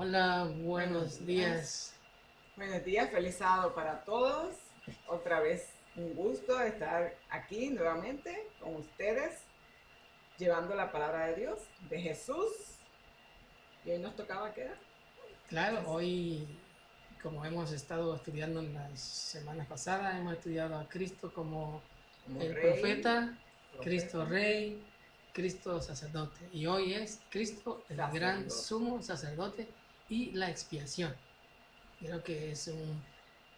Hola, buenos días. Buenos días, feliz sábado para todos. Otra vez un gusto estar aquí nuevamente con ustedes, llevando la palabra de Dios, de Jesús. Y hoy nos tocaba, ¿qué era? Claro, hoy, como hemos estado estudiando en las semanas pasadas, hemos estudiado a Cristo como Como el rey, profeta, Cristo profeta, rey, Cristo sacerdote. Y hoy es Cristo el gran sacerdote. sumo sacerdote y la expiación. Creo que es un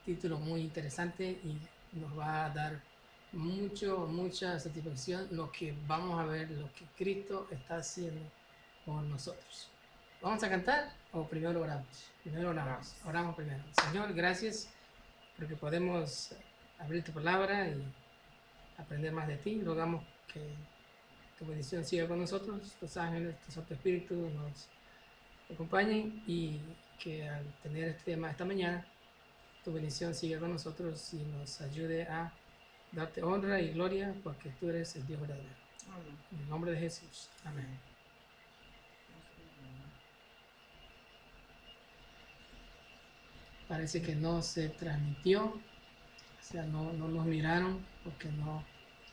título muy interesante y nos va a dar mucha satisfacción lo que vamos a ver, lo que Cristo está haciendo por nosotros. ¿Vamos a cantar o primero oramos? Primero oramos primero. Señor, gracias porque podemos abrir tu palabra y aprender más de ti. Rogamos que tu bendición siga con nosotros, tus ángeles, tu Santo Espíritu nos acompañen y que al tener este tema esta mañana, tu bendición siga con nosotros y nos ayude a darte honra y gloria porque tú eres el Dios verdadero. En el nombre de Jesús. Amén. Parece que no se transmitió, o sea, no nos miraron porque no.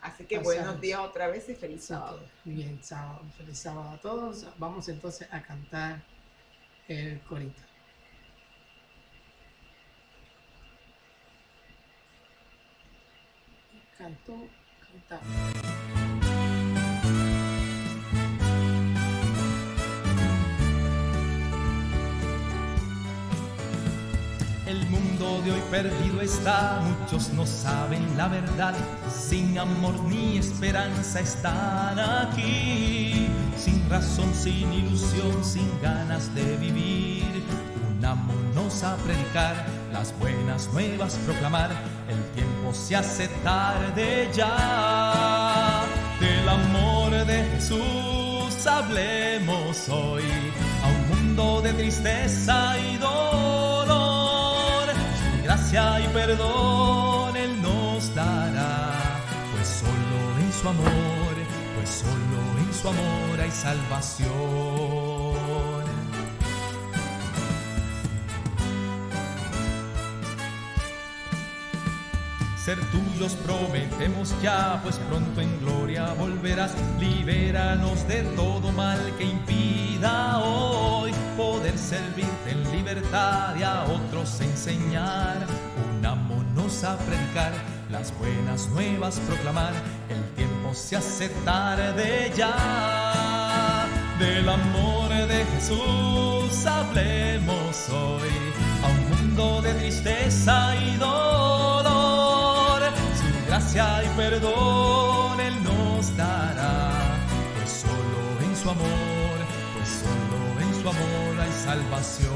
Así que pasamos. buenos días otra vez y feliz sábado. Bien, sábado. Feliz sábado a todos. Vamos entonces a cantar el corito. Cantamos. El mundo de hoy perdido está, muchos no saben la verdad, sin amor ni esperanza están aquí, sin razón, sin ilusión, sin ganas de vivir. Unámonos a predicar, las buenas nuevas proclamar, el tiempo se hace tarde ya. Del amor de Jesús hablemos hoy, a un mundo de tristeza y dolor. Gracia y perdón Él nos dará, pues solo en su amor hay salvación. Ser tuyos prometemos ya, pues pronto en gloria volverás. Libéranos de todo mal que impida hoy poder servirte en libertad y a otros enseñar. Unámonos a predicar, las buenas nuevas proclamar, el tiempo se hace tarde ya. Del amor de Jesús hablemos hoy, a un mundo de tristeza y dolor. Su gracia y perdón Él nos dará, pues solo en su amor hay salvación.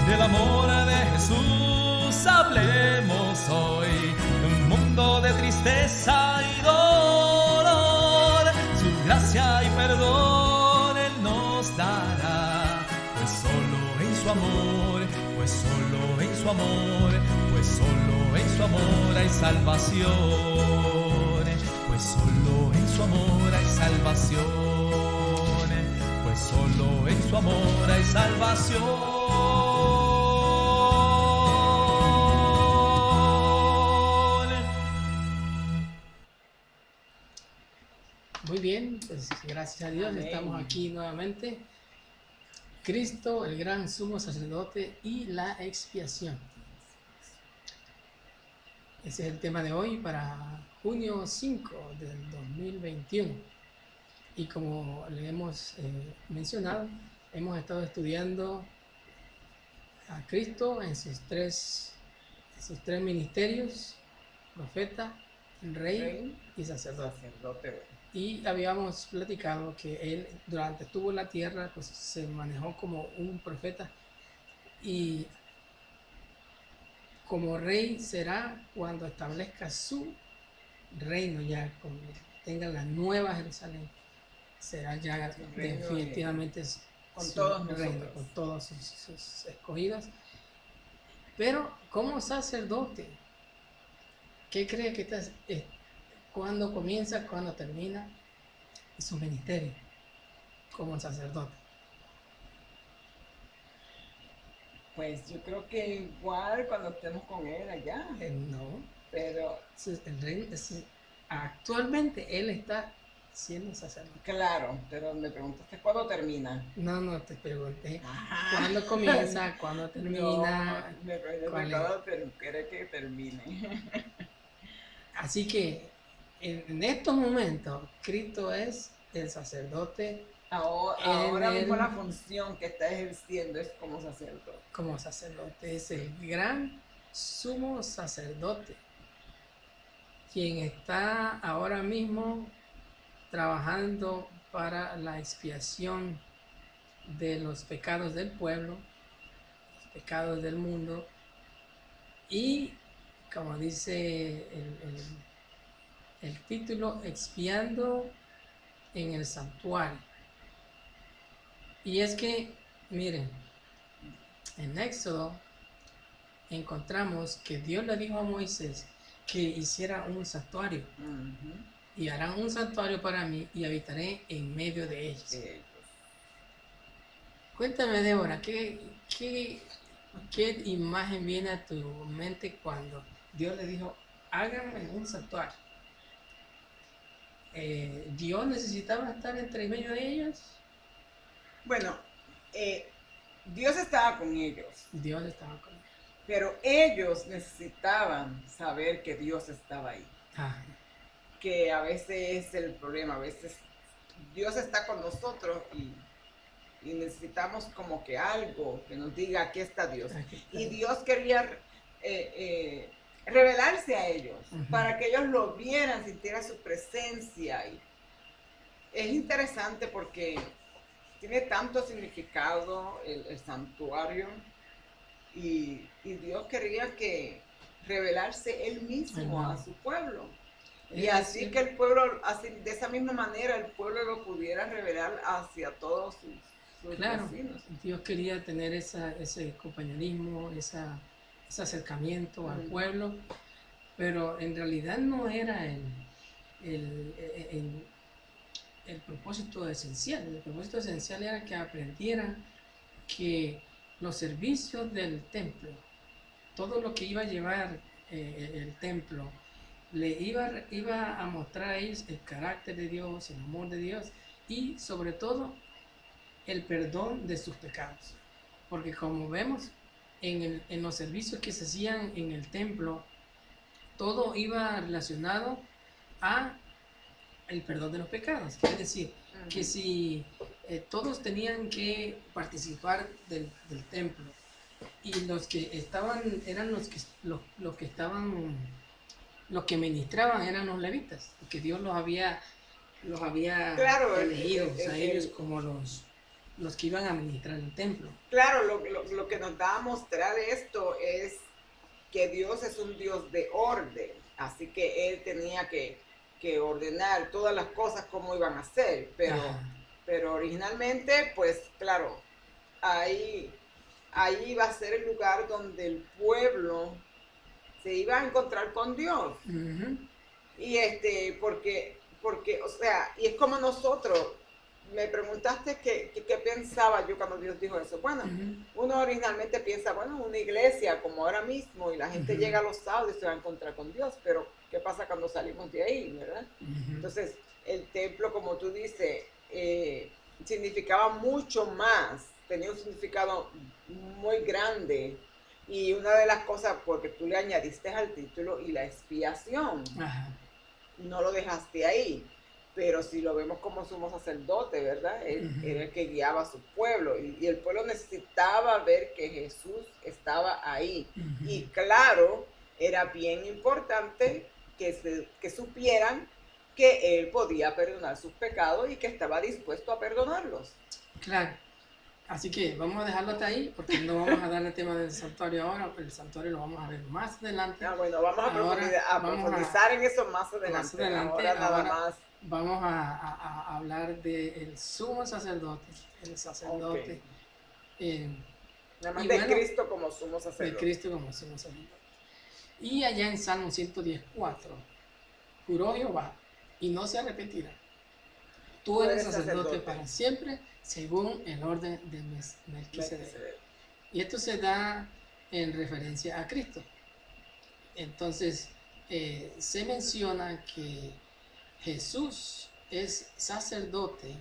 Del amor de Jesús hablemos hoy, de un mundo de tristeza y dolor. Su gracia y perdón Él nos dará, pues solo en su amor hay salvación. Pues solo en su amor hay salvación, pues solo en su amor hay salvación. Muy bien, pues gracias a Dios. Amén. Estamos aquí nuevamente. Cristo, el gran sumo sacerdote y la expiación. Ese es el tema de hoy para junio 5 del 2021. Y como le hemos mencionado, hemos estado estudiando a Cristo en sus tres ministerios: profeta, rey y sacerdote. Y habíamos platicado que él, durante estuvo en la tierra, pues se manejó como un profeta, y como rey será cuando establezca su reino, ya cuando tenga la nueva Jerusalén, será ya definitivamente con todos reino, nosotros, con todos sus escogidos. Pero como sacerdote, ¿qué cree que cuándo comienza, cuándo termina su ministerio? como sacerdote? Pues yo creo que igual cuando estemos con él allá, No. pero El rey, actualmente él está siendo sacerdote. claro, pero me preguntaste cuándo termina. No, te pregunté Ajá. cuándo comienza, cuándo termina. No, me preguntaste cuál es. cuándo quiere que termine. Así que en estos momentos, Cristo es el sacerdote Ahora mismo el- la función que está ejerciendo es como sacerdote. como sacerdote, es el gran sumo sacerdote, quien está ahora mismo trabajando para la expiación de los pecados del pueblo, los pecados del mundo, y como dice el título, expiando en el santuario. Y es que, miren, en Éxodo encontramos que Dios le dijo a Moisés que hiciera un santuario. Ujú. Y harán un santuario para mí y habitaré en medio de ellos. Sí. Cuéntame, Débora, ¿qué imagen viene a tu mente cuando Dios le dijo, háganme un santuario? ¿Dios necesitaba estar entre medio de ellos? Bueno, Dios estaba con ellos, Dios estaba con ellos. pero ellos necesitaban saber que Dios estaba ahí. Ajá. Que a veces es el problema, a veces Dios está con nosotros y necesitamos como que algo que nos diga aquí está Dios. Aquí está. Y Dios quería revelarse a ellos, Ujú. para que ellos lo vieran, sintieran su presencia. Y es interesante porque tiene tanto significado el santuario y Dios quería que revelarse Él mismo Amén. a su pueblo. Y Es así decir, que el pueblo, así, de esa misma manera, el pueblo lo pudiera revelar hacia todos sus claro, vecinos. Dios quería tener ese compañerismo, ese acercamiento al Mm. pueblo, pero en realidad no era el propósito esencial. El propósito esencial era que aprendieran que los servicios del templo, todo lo que iba a llevar el templo, le iba a mostrar a ellos el carácter de Dios, el amor de Dios y sobre todo el perdón de sus pecados. Porque como vemos en los servicios que se hacían en el templo, todo iba relacionado a el perdón de los pecados. Es decir, que si todos tenían que participar del templo y los que estaban eran los que ministraban eran los levitas, porque Dios los había Claro, elegido a ellos como los que iban a ministrar el templo. Claro, lo que nos da a mostrar esto es que Dios es un Dios de orden, así que Él tenía que ordenar todas las cosas como iban a ser, pero originalmente, pues claro, ahí iba a ser el lugar donde el pueblo se iba a encontrar con Dios. Uh-huh. Y porque, o sea, y es como nosotros, me preguntaste qué pensaba yo cuando Dios dijo eso. Bueno, uno originalmente piensa, bueno, una iglesia como ahora mismo y la gente llega los sábados y se va a encontrar con Dios, pero ¿qué pasa cuando salimos de ahí, verdad? Entonces, el templo, como tú dices, significaba mucho más, tenía un significado muy grande. Y una de las cosas, porque tú le añadiste al título y la expiación, no lo dejaste ahí, pero si lo vemos como sumo sacerdote, ¿verdad? Él era el que guiaba a su pueblo y el pueblo necesitaba ver que Jesús estaba ahí. Y claro, era bien importante que supieran que Él podía perdonar sus pecados y que estaba dispuesto a perdonarlos. Claro. Así que vamos a dejarlo hasta ahí porque no vamos a dar el tema del santuario ahora, el santuario lo vamos a ver más adelante. Bueno, vamos a profundizar en eso más adelante. Ahora nada más. Vamos a hablar del sumo sacerdote, el sacerdote. Nada más de Cristo como sumo sacerdote. De Cristo como sumo sacerdote. Y allá en Salmo 110:4, juró Jehová y no se arrepentirá. tú eres sacerdote para siempre, según el orden de Melquisedec. Melquisedec. Y esto se da en referencia a Cristo. Entonces, se menciona que Jesús es sacerdote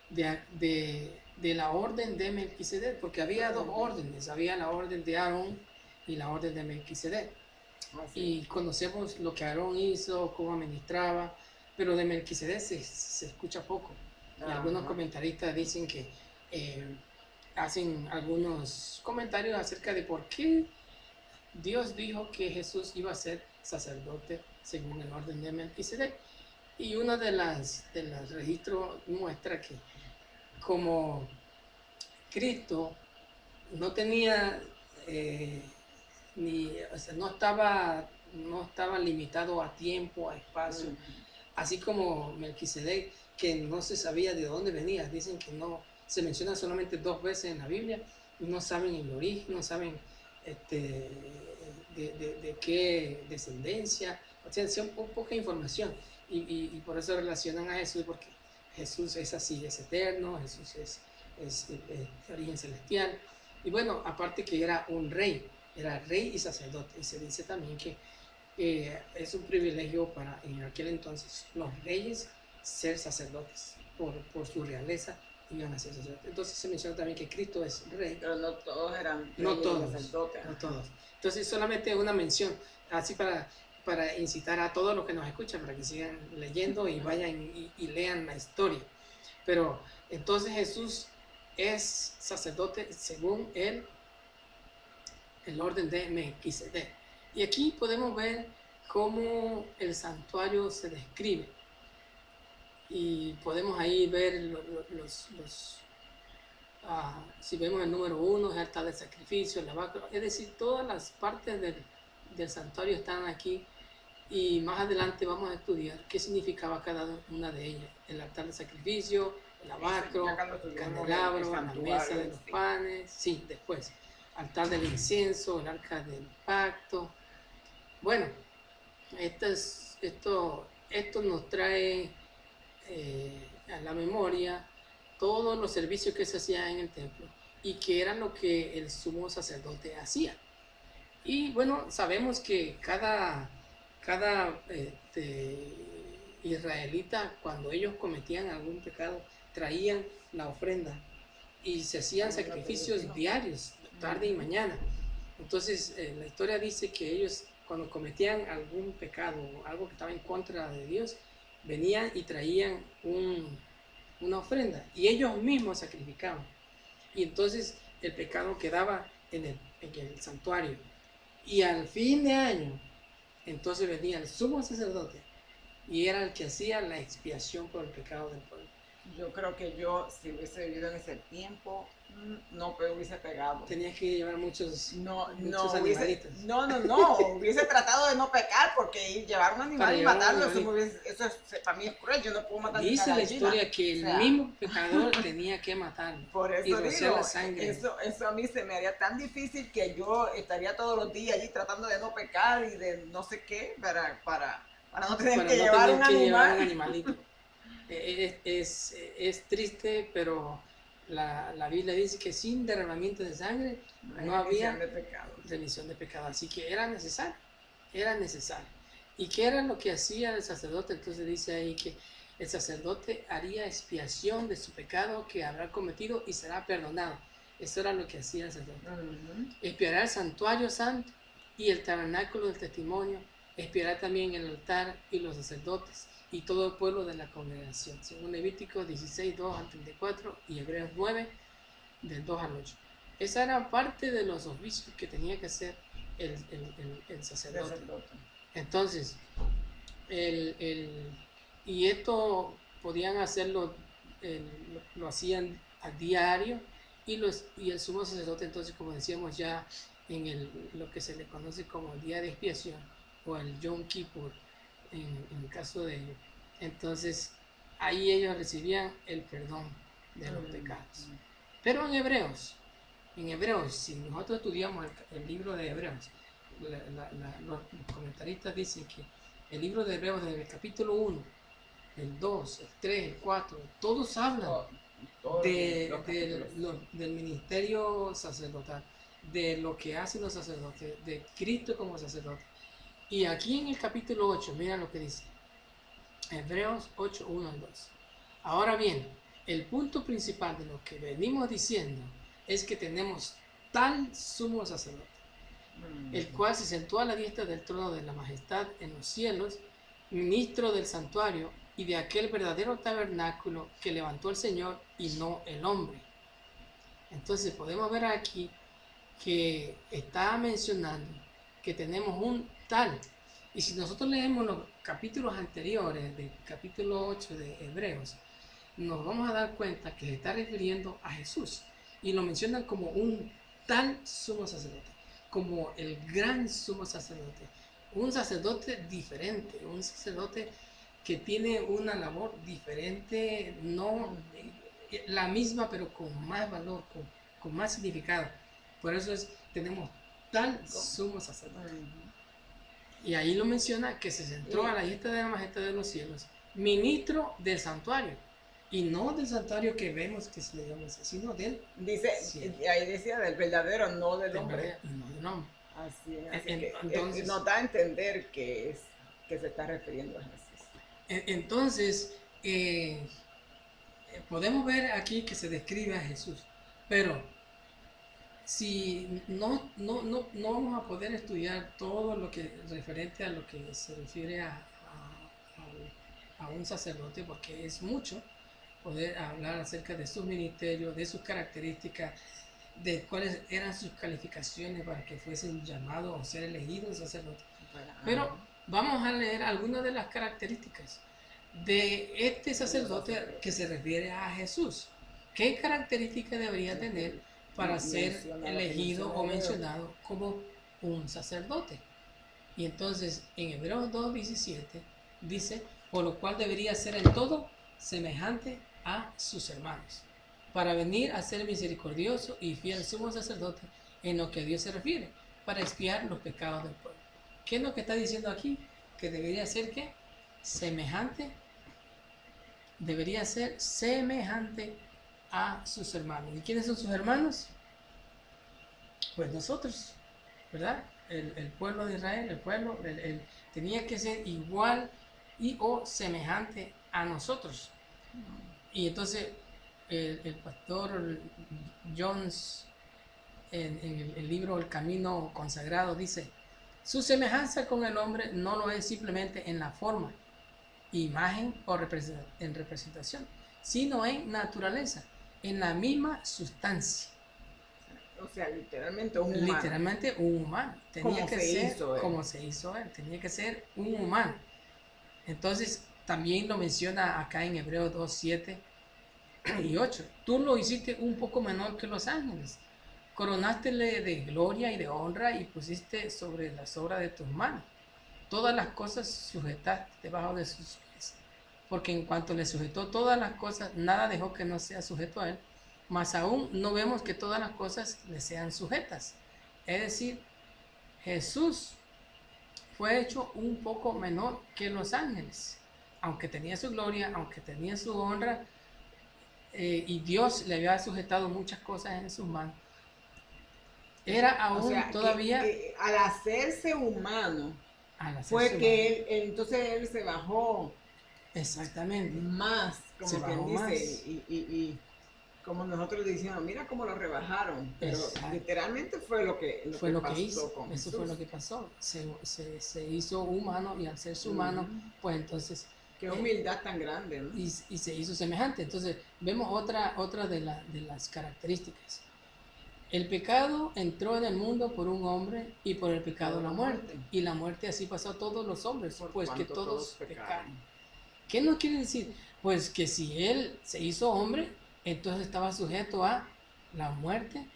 de la orden de Melquisedec, porque había dos órdenes, había la orden de Aarón y la orden de Melquisedec. Y conocemos lo que Aarón hizo, cómo administraba, pero de Melquisedec se escucha poco. Y algunos comentaristas dicen que hacen algunos comentarios acerca de por qué Dios dijo que Jesús iba a ser sacerdote según el orden de Melquisedec. Y uno de los registros muestra que como Cristo no tenía no estaba limitado a tiempo, a espacio, así como Melquisedec, que no se sabía de dónde venía. Dicen que no se menciona solamente 2 veces en la Biblia, y no saben el origen, no saben de qué descendencia, o sea, poca información, y por eso relacionan a Jesús, porque Jesús es así, es eterno, Jesús es de origen celestial, y bueno, aparte que era un rey, era rey y sacerdote, y se dice también que es un privilegio para en aquel entonces los reyes ser sacerdotes, por su realeza iban a ser sacerdotes. Entonces se menciona también que Cristo es rey. Pero no todos eran sacerdotes. No todos. Entonces solamente una mención, así para incitar a todos los que nos escuchan, para que sigan leyendo y vayan y lean la historia. Pero entonces Jesús es sacerdote según el orden de Melquisedec. Y aquí podemos ver cómo el santuario se describe. Y podemos ahí ver si vemos el número 1, es el altar de sacrificio, el lavacro, es decir, todas las partes del santuario están aquí, y más adelante vamos a estudiar qué significaba cada una de ellas: el altar de sacrificio, el lavacro, el candelabro, la mesa de los panes, sí, después, altar del incienso, el arca del pacto. Bueno, esto nos trae a la memoria todos los servicios que se hacían en el templo y que eran lo que el sumo sacerdote hacía. Y bueno, sabemos que cada israelita, cuando ellos cometían algún pecado, traían la ofrenda y se hacían sacrificios diarios, tarde y mañana. Entonces la historia dice que ellos, cuando cometían algún pecado, algo que estaba en contra de Dios, venían y traían una ofrenda y ellos mismos sacrificaban, y entonces el pecado quedaba en el santuario, y al fin de año entonces venía el sumo sacerdote y era el que hacía la expiación por el pecado del pueblo. Yo creo que yo, si hubiese vivido en ese tiempo, no hubiese pegado. Tenías que llevar muchos animalitos. No, hubiese tratado de no pecar, porque llevar un animal y matarlo, eso para mí es cruel. Yo no puedo matar. Dice la historia que el mismo pecador tenía que matarlo. Por eso y rociar digo, la sangre. Eso a mí se me haría tan difícil que yo estaría todos los días allí tratando de no pecar y de no sé qué, para no tener que llevar un animalito. Es triste, pero la Biblia dice que sin derramamiento de sangre no había remisión de pecado. Así que era necesario. ¿Y qué era lo que hacía el sacerdote? Entonces dice ahí que el sacerdote haría expiación de su pecado que habrá cometido y será perdonado. Eso era lo que hacía el sacerdote. Expiará el santuario santo y el tabernáculo del testimonio. Expiará también el altar y los sacerdotes y todo el pueblo de la congregación, según Levítico 16, 2 al 34 y Hebreos 9, del 2 al 8. Esa era parte de los oficios que tenía que hacer el sacerdote. Entonces, y esto podían hacerlo, lo hacían a diario, y el sumo sacerdote, entonces, como decíamos ya, en lo que se le conoce como el día de expiación o el Yom Kippur, en el caso de ellos, entonces ahí ellos recibían el perdón de los pecados. Pero en Hebreos, si nosotros estudiamos el libro de Hebreos, los comentaristas dicen que el libro de Hebreos, desde el capítulo 1 el 2, el 3, el 4, todos hablan Todos los del ministerio sacerdotal, de lo que hacen los sacerdotes, de Cristo como sacerdote. Y aquí en el capítulo 8, mira lo que dice. Hebreos 8, 1 al 2. Ahora bien, el punto principal de lo que venimos diciendo es que tenemos tal sumo sacerdote, el cual se sentó a la diestra del trono de la majestad en los cielos, ministro del santuario y de aquel verdadero tabernáculo que levantó el Señor y no el hombre. Entonces podemos ver aquí que está mencionando que tenemos un tal. Y si nosotros leemos los capítulos anteriores del capítulo 8 de Hebreos, nos vamos a dar cuenta que se está refiriendo a Jesús. Y lo mencionan como un tal sumo sacerdote, como el gran sumo sacerdote. Un sacerdote diferente, un sacerdote que tiene una labor diferente, no la misma, pero con más valor, con más significado. Por eso tenemos tal sumo sacerdote. Y ahí lo menciona que se sentó a la diestra de la majestad de los cielos, ministro del santuario. Y no del santuario que vemos que se le llama así, sino del Dice, ahí decía del verdadero, no del hombre. Y no del hombre. Así es. Entonces, nos da a entender que se está refiriendo a Jesús. Entonces, podemos ver aquí que se describe a Jesús, pero si no vamos a poder estudiar todo lo que referente a lo que se refiere a un sacerdote, porque es mucho poder hablar acerca de su ministerio, de sus características, de cuáles eran sus calificaciones para que fuesen llamados o ser elegidos sacerdotes. Pero vamos a leer algunas de las características de este sacerdote que se refiere a Jesús. ¿Qué características debería tener para ser elegido o mencionado como un sacerdote? Y entonces en Hebreos 2:17 dice, por lo cual debería ser en todo semejante a sus hermanos, para venir a ser misericordioso y fiel sumo sacerdote en lo que a Dios se refiere, para expiar los pecados del pueblo. ¿Qué es lo que está diciendo aquí? Que debería ser ¿qué? Semejante, debería ser semejante a sus hermanos. ¿Y quiénes son sus hermanos? Pues nosotros, ¿verdad? El pueblo de Israel, el pueblo, tenía que ser igual y o semejante a nosotros. Y entonces el pastor Jones en el libro El Camino Consagrado dice, su semejanza con el hombre no lo es simplemente en la forma, imagen o en representación, sino en naturaleza, en la misma sustancia. O sea, literalmente un humano. Literalmente un humano. Tenía que ser como se hizo él. Tenía que ser un humano. Entonces, también lo menciona acá en Hebreos 2:7 y 8. Tú lo hiciste un poco menor que los ángeles. Coronástele de gloria y de honra y pusiste sobre las obras de tus manos. Todas las cosas sujetaste debajo de sus pies. Porque en cuanto le sujetó todas las cosas, nada dejó que no sea sujeto a él. Mas aún no vemos que todas las cosas le sean sujetas. Es decir, Jesús fue hecho un poco menor que los ángeles. Aunque tenía su gloria, aunque tenía su honra, y Dios le había sujetado muchas cosas en sus manos, era aún todavía... al hacerse humano, fue que entonces él se bajó. Exactamente. Más, como quien dice, y como nosotros decíamos, mira cómo lo rebajaron, pero literalmente fue lo que hizo. Eso fue lo que pasó. Se hizo humano y al ser humano, pues entonces... Qué humildad tan grande, ¿no? Y se hizo semejante. Entonces vemos otra de las características. El pecado entró en el mundo por un hombre y por el pecado la muerte. Y la muerte así pasó a todos los hombres, pues que todos pecaron. ¿Qué nos quiere decir? Pues que si él se hizo hombre, entonces estaba sujeto a la muerte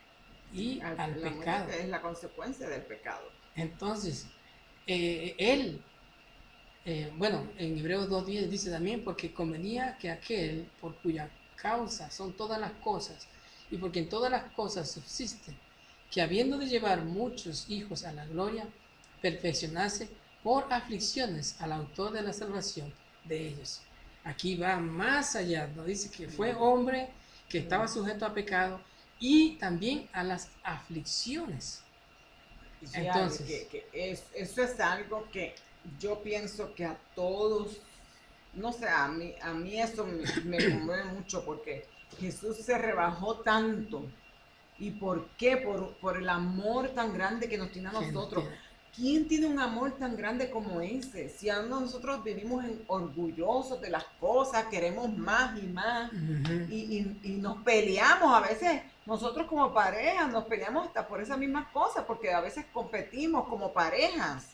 y al pecado. Muerte es la consecuencia del pecado. Entonces, bueno, en Hebreos 2:10 dice también, porque convenía que aquel por cuya causa son todas las cosas, y porque en todas las cosas subsiste, que habiendo de llevar muchos hijos a la gloria, perfeccionase por aflicciones al autor de la salvación de ellos. aquí va más allá, nos dice que fue hombre, que estaba sujeto a pecado y también a las aflicciones. Y fíjate Entonces, eso es algo que yo pienso que a todos, no sé, a mí eso me conmueve mucho porque Jesús se rebajó tanto. ¿Y por qué? Por el amor tan grande que nos tiene a nosotros. ¿Quién tiene un amor tan grande como ese? Si a nosotros vivimos orgullosos de las cosas, queremos más y más, y nos peleamos a veces, nosotros como pareja nos peleamos hasta por esas mismas cosas, porque a veces competimos como parejas,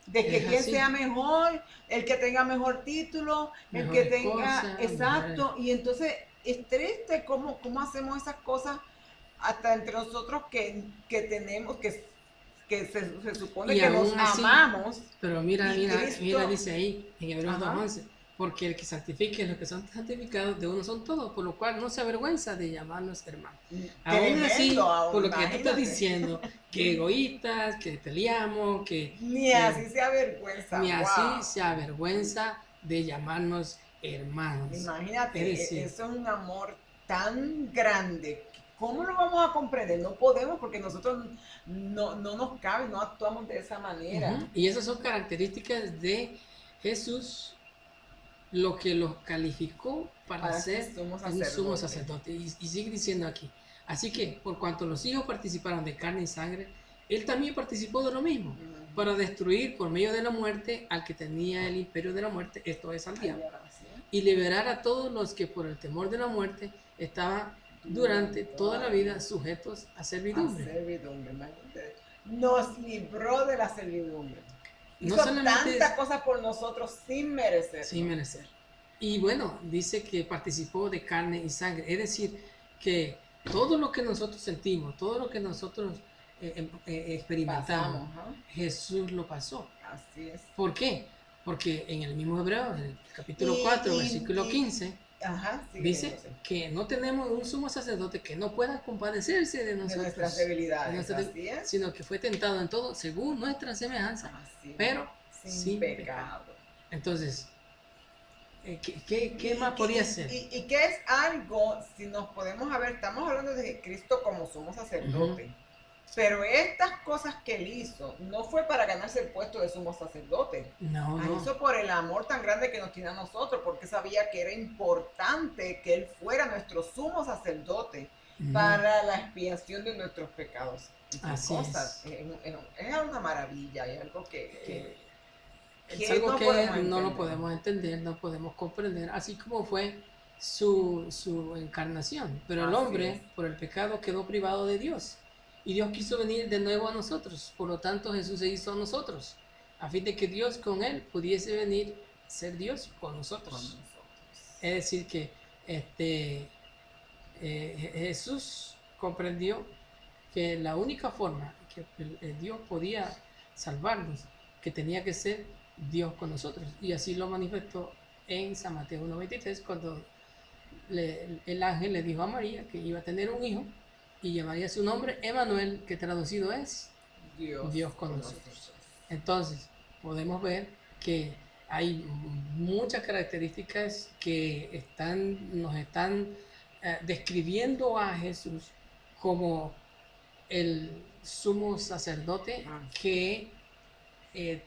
de que quién sea mejor, el que tenga mejor título, el que tenga, exacto, y entonces es triste cómo hacemos esas cosas hasta entre nosotros que tenemos, que se supone y que nos así, amamos. pero mira, Cristo, dice ahí en Hebreos 2:11, porque el que santifique, los que son santificados, de uno son todos, por lo cual no se avergüenza de llamarnos hermanos. Aún así, por lo que tú estás diciendo, que egoístas, que peleamos, que ni así se avergüenza. Ni así se avergüenza de llamarnos hermanos. Imagínate, eso es un amor tan grande. ¿Cómo lo vamos a comprender? No podemos porque nosotros no nos cabe, no actuamos de esa manera. Y esas son características de Jesús, lo que los calificó para ser un sumo sacerdote. Y sigue diciendo aquí. Así que, por cuanto los hijos participaron de carne y sangre, él también participó de lo mismo, para destruir por medio de la muerte al que tenía el imperio de la muerte, esto es al diablo, y liberar a todos los que por el temor de la muerte estaban durante toda la vida sujetos a servidumbre. Nos libró de la servidumbre. No hizo solamente tantas cosas por nosotros sin merecer. Sin merecer. Y bueno, dice que participó de carne y sangre. Es decir, que todo lo que nosotros sentimos, todo lo que nosotros experimentamos, Jesús lo pasó. Así es. ¿Por qué? Porque en el mismo Hebreo, en el capítulo 4, versículo 15, dice que no tenemos un sumo sacerdote que no pueda compadecerse de nosotros, de nuestras debilidades, sino que fue tentado en todo según nuestra semejanza, pero sin pecado. Entonces, ¿qué más podía ser? ¿Y qué es algo, si nos podemos ver, estamos hablando de Cristo como sumo sacerdote, pero estas cosas que él hizo no fue para ganarse el puesto de sumo sacerdote. No. Hizo por el amor tan grande que nos tiene a nosotros, porque sabía que era importante que él fuera nuestro sumo sacerdote para la expiación de nuestros pecados. Así es una maravilla, es algo que es algo que no lo podemos entender, no podemos comprender, así como fue su encarnación. Pero el hombre, por el pecado, quedó privado de Dios. Y Dios quiso venir de nuevo a nosotros. Por lo tanto, Jesús se hizo a nosotros, a fin de que Dios con él pudiese venir a ser Dios con nosotros. Es decir, que Jesús comprendió que la única forma que Dios podía salvarnos, que tenía que ser Dios con nosotros. Y así lo manifestó en San Mateo 1:23, cuando el ángel le dijo a María que iba a tener un hijo y llamaría su nombre Emmanuel, que traducido es Dios con nosotros. Entonces, podemos ver que hay muchas características que nos están describiendo a Jesús como el sumo sacerdote que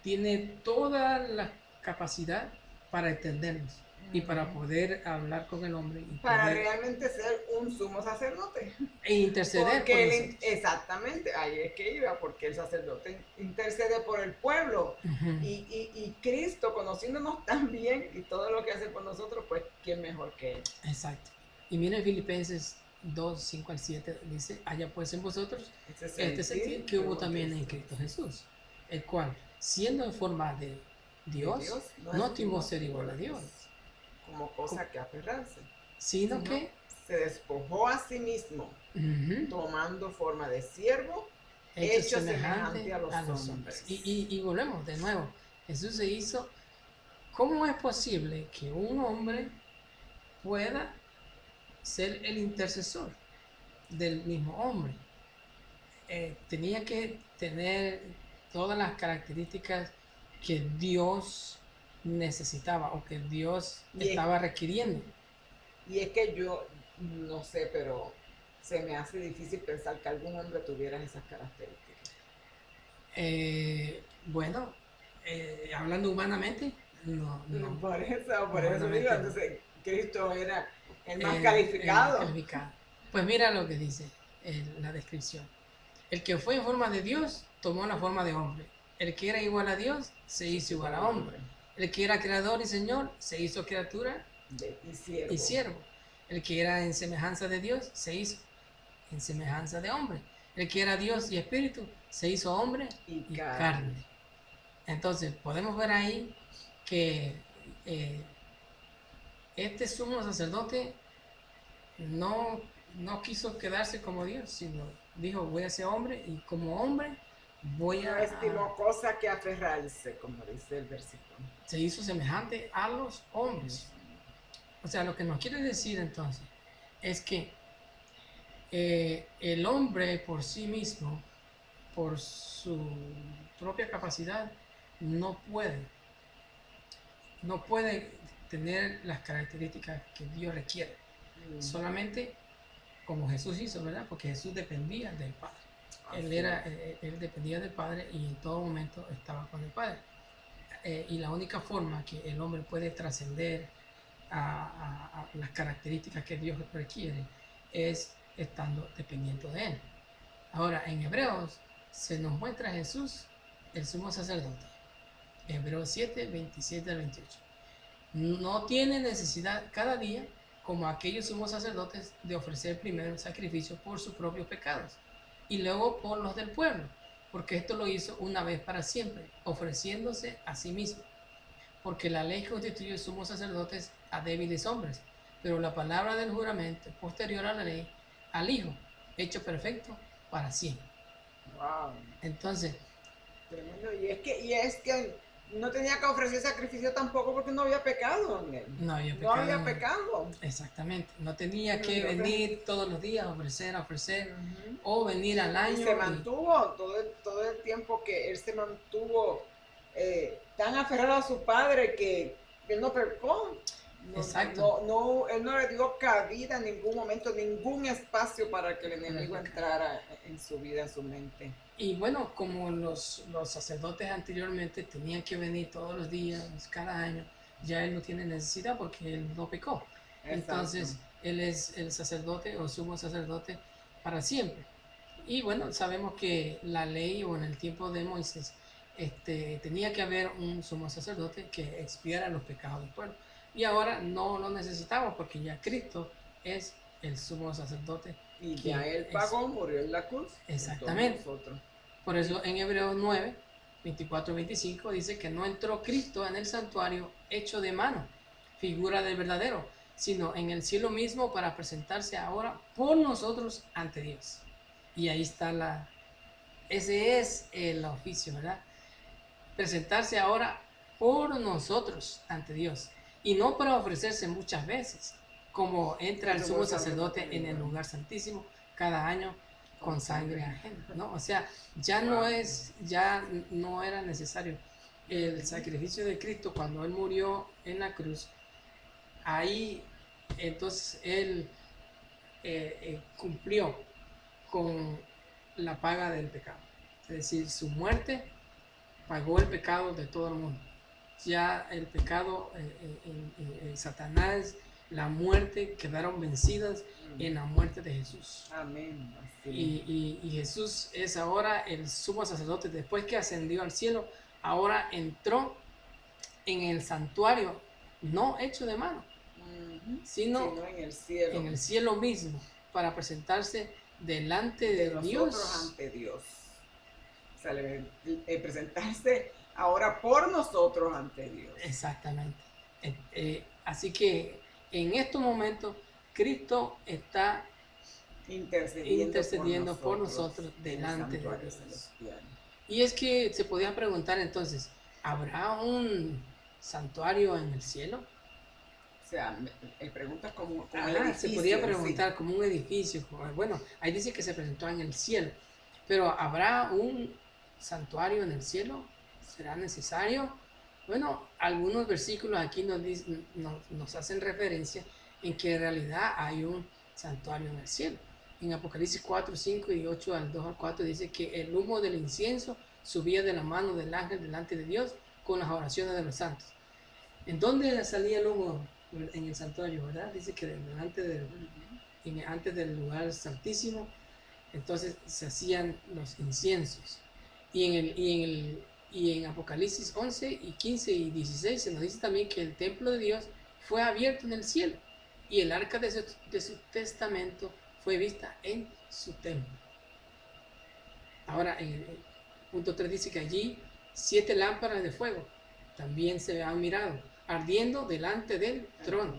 tiene toda la capacidad para entendernos y para poder hablar con el hombre. Y para realmente ser un sumo sacerdote. E interceder por nosotros. Exactamente, ahí es que iba, porque el sacerdote intercede por el pueblo. Y Cristo, conociéndonos tan bien y todo lo que hace por nosotros, pues, ¿quién mejor que él? Exacto. Y miren Filipenses 2:5-7, dice: haya pues en vosotros este sentir que hubo también en Cristo Jesús, el cual, siendo en forma de Dios, no estimó ser igual a Dios como cosa que aferrarse, sino que se despojó a sí mismo, tomando forma de siervo, hecho semejante a los hombres. Y volvemos de nuevo, Jesús se hizo. ¿Cómo es posible que un hombre pueda ser el intercesor del mismo hombre? Tenía que tener todas las características que Dios necesitaba o que Dios Y es- estaba requiriendo. Y es que yo no sé, pero se me hace difícil pensar que algún hombre tuviera esas características. Bueno, hablando humanamente, no, Por eso humanamente digo, no. entonces Cristo era el más El más calificado. calificado. Pues mira lo que dice la descripción. El que fue en forma de Dios tomó la forma de hombre. El que era igual a Dios se hizo igual a hombre. El que era creador y Señor se hizo criatura Y siervo. y siervo. El que era en semejanza de Dios se hizo en semejanza de hombre. El que era Dios y espíritu se hizo hombre Y y carne. carne. Entonces podemos ver ahí que este sumo sacerdote no quiso quedarse como Dios, sino dijo, voy a ser hombre y como hombre voy No a... estimó cosa que aferrarse, como dice el versículo. Se hizo semejante a los hombres. O sea, lo que nos quiere decir entonces es que el hombre por sí mismo, por su propia capacidad, no puede tener las características que Dios requiere. Solamente como Jesús hizo, ¿verdad? Porque Jesús dependía del Padre. Él dependía del Padre y en todo momento estaba con el Padre. Y la única forma que el hombre puede trascender a las características que Dios requiere es estando dependiendo de Él. Ahora, en Hebreos se nos muestra a Jesús, el sumo sacerdote. Hebreos 7, 27 al 28. No tiene necesidad cada día, como aquellos sumos sacerdotes, de ofrecer primero el sacrificio por sus propios pecados y luego por los del pueblo, porque esto lo hizo una vez para siempre, ofreciéndose a sí mismo. Porque la ley constituye sumos sacerdotes a débiles hombres, pero la palabra del juramento posterior a la ley, al Hijo, hecho perfecto para siempre. Wow. Entonces, Tremendo. Y es que no tenía que ofrecer sacrificio tampoco porque no había pecado en él. no había No pecado. había pecado. Exactamente. No tenía que No, no, venir todos los días a ofrecer, Ujú. o venir al año. Y se mantuvo todo el tiempo que él se mantuvo tan aferrado a su padre que él no pecó. Exacto. Él no le dio cabida en ningún momento, ningún espacio para que el enemigo entrara en su vida, en su mente. Y bueno, como los sacerdotes anteriormente tenían que venir todos los días, cada año, ya él no tiene necesidad porque él no pecó. Exacto. Entonces, él es el sacerdote o sumo sacerdote para siempre. Y bueno, sabemos que la ley o en el tiempo de Moisés tenía que haber un sumo sacerdote que expiara los pecados del pueblo. Y ahora no lo necesitamos porque ya Cristo es el sumo sacerdote. Y ya él pagó, murió en la cruz. Exactamente. Por eso en Hebreos 9, 24 y 25 dice que no entró Cristo en el santuario hecho de mano, figura del verdadero, sino en el cielo mismo para presentarse ahora por nosotros ante Dios. Y ahí está ese es el oficio, ¿verdad? Presentarse ahora por nosotros ante Dios. Y no para ofrecerse muchas veces, como entra el sumo sacerdote en el lugar santísimo cada año con sangre ajena, ¿no? O sea, ya no era necesario el sacrificio de Cristo cuando Él murió en la cruz. Ahí, entonces, Él cumplió con la paga del pecado. Es decir, su muerte pagó el pecado de todo el mundo. Ya el pecado, Satanás, la muerte quedaron vencidas en la muerte de Jesús. Amén. Y Jesús es ahora el sumo sacerdote. Después que ascendió al cielo, ahora entró en el santuario, no hecho de mano, sino en el cielo mismo, para presentarse delante de Dios. Ante Dios. O sea, presentarse ahora por nosotros ante Dios. Exactamente. Así que en estos momentos Cristo está intercediendo por nosotros delante de Dios. Y es que se podía preguntar entonces, ¿habrá un santuario en el cielo? O sea, preguntas como un edificio. Se podía preguntar como un edificio. Bueno, ahí dice que se presentó en el cielo, pero ¿habrá un santuario en el cielo? ¿Será necesario? Bueno, algunos versículos aquí nos hacen referencia en que en realidad hay un santuario en el cielo. En Apocalipsis 4, 5 y 8 al 2 al 4 dice que el humo del incienso subía de la mano del ángel delante de Dios con las oraciones de los santos. ¿En dónde salía el humo? En el santuario, ¿verdad? Dice que antes del lugar santísimo, entonces se hacían los inciensos. Y en Apocalipsis 11 y 15 y 16 se nos dice también que el templo de Dios fue abierto en el cielo y el arca de su testamento fue vista en su templo. Ahora, en el punto 3 dice que allí 7 lámparas de fuego también se han mirado, ardiendo delante del trono.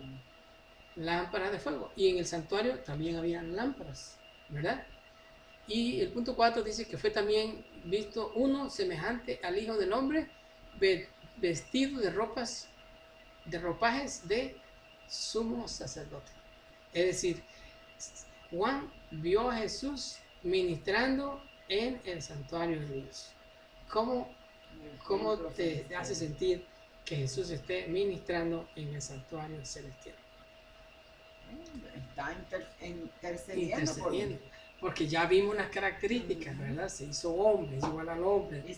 Lámparas de fuego. Y en el santuario también había lámparas, ¿verdad? Y el punto 4 dice que fue también visto uno semejante al Hijo del Hombre, vestido de ropajes de sumo sacerdote. Es decir, Juan vio a Jesús ministrando en el santuario de Dios. ¿Cómo te hace sentir que Jesús esté ministrando en el santuario celestial? Está intercediendo. Porque ya vimos las características, ¿verdad? Se hizo hombre, es igual al hombre. Y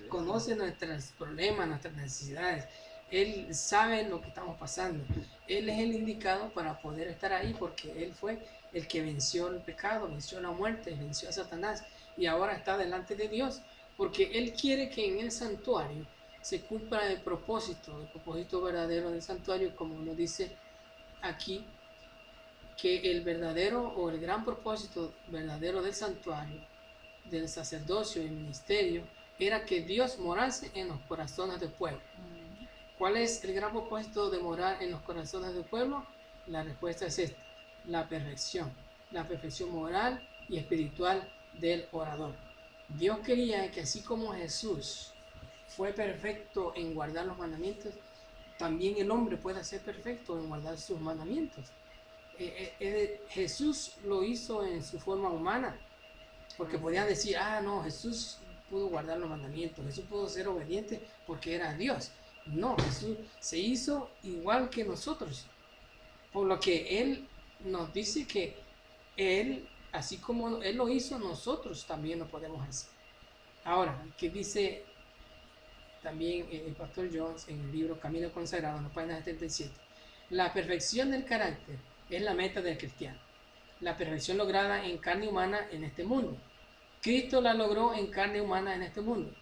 conoce nuestros problemas, nuestras necesidades. Él sabe lo que estamos pasando. Él es el indicado para poder estar ahí porque Él fue el que venció el pecado, venció la muerte, venció a Satanás y ahora está delante de Dios porque Él quiere que en el santuario se cumpla el propósito verdadero del santuario, como nos dice aquí, que el verdadero o el gran propósito verdadero del santuario, del sacerdocio y ministerio, era que Dios morase en los corazones del pueblo. ¿Cuál es el gran propósito de morar en los corazones del pueblo? La respuesta es esta: la perfección moral y espiritual del orador. Dios quería que así como Jesús fue perfecto en guardar los mandamientos, también el hombre pueda ser perfecto en guardar sus mandamientos. Jesús lo hizo en su forma humana, porque podían decir, no, Jesús pudo guardar los mandamientos, Jesús pudo ser obediente porque era Dios. No, Jesús se hizo igual que nosotros, por lo que Él nos dice que Él, así como Él lo hizo, nosotros también lo podemos hacer. Ahora, ¿qué dice también el pastor Jones en el libro Camino Consagrado, en la página 77? La perfección del carácter es la meta del cristiano. La perfección lograda en carne humana en este mundo. Cristo la logró en carne humana en este mundo,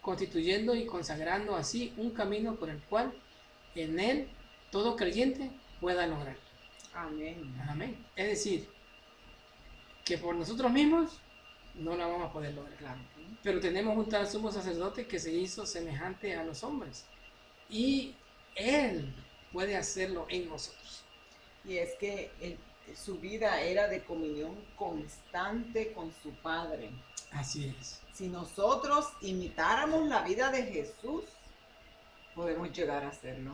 constituyendo y consagrando así un camino por el cual en Él todo creyente pueda lograr. Amén. Amén. Es decir, que por nosotros mismos no la vamos a poder lograr. Claro. Pero tenemos un tal sumo sacerdote que se hizo semejante a los hombres. Y Él puede hacerlo en nosotros. Y es que su vida era de comunión constante con su Padre. Así es. Si nosotros imitáramos la vida de Jesús, podemos llegar a hacerlo.